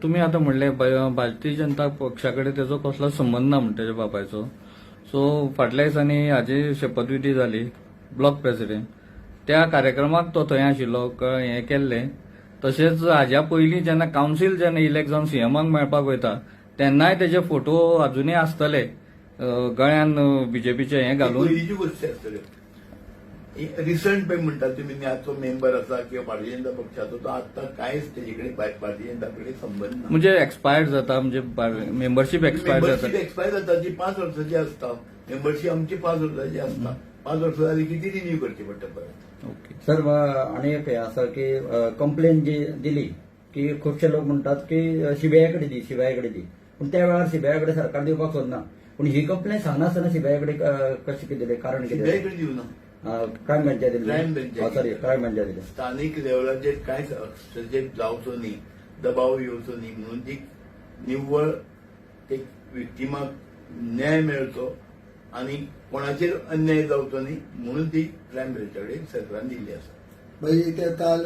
तुम्ही आता म्हणले भारतीय जनता पक्षाकडे त्याचो कसलो संबंध ना म्हणटा तेच्या बापायचो. सो फाटल्या दिसांनी हाजी शपथविधी जाली ब्लॉक प्रेसिडेंट. त्या कार्यक्रमाक तो थंय आशिल्लो हें केल्लें. तशेंच हाज्या पयलीं जेन्ना कावन्सील जेन्ना इलेक्ट जावन सीएमाक मेळपाक वयता तेन्नाय तेजे फोटो अजुनूय आसतले गळ्यान बीजेपीचे हें घालून. पयलींची गोष्टी आसतल्यो. रिसंट पळय म्हणटा तुमी आजचो मेंबर आसा किंवा भारतीय जनता पक्षाचो तो आत्ता कांयच तेजे कडेन भारतीय जनता कडेन संबंध ना. म्हणजे एक्सपायर्ड जाता म्हणजे मेंबरशीप एक्सपायर्ड जाता. मेंबरशीप एक्सपायर जाता जी 5 वर्सांची आसता. मेंबरशीप आमची 5 वर्सांची आसता. 5 वर्सां जाली की ती रिन्यू करची पडटा परत. ओके. सर आणि एक हे आसा की कंप्लेन जी दिली की खुबशे लोक म्हणटात की सीबीआयकडे दी पूण त्या वेळार सीबीआयकडे सरकार दिवपाक सोदना. पूण ही कंप्लेन सांगनासतना सीबीआयकडे कशें कितें दिलें कारण कितें सीबीआयकडे दिवना. क्रायम ब्रँचाक दिलें. क्रायम ब्रँचाक सॉरी क्रायम ब्रँचाक दिलें. स्थानिक लेवलाचेर कांयच हस्तक्षेप जावचो न्ही, दबाव येवचो न्ही म्हणून ती निव्वळ एक विक्टिमाक न्याय मेळचो आनी कोणाचेर अन्याय जावचो न्ही म्हणून ती क्रायम ब्रँचाकडे सरकारान दिल्ली आसा. ते काल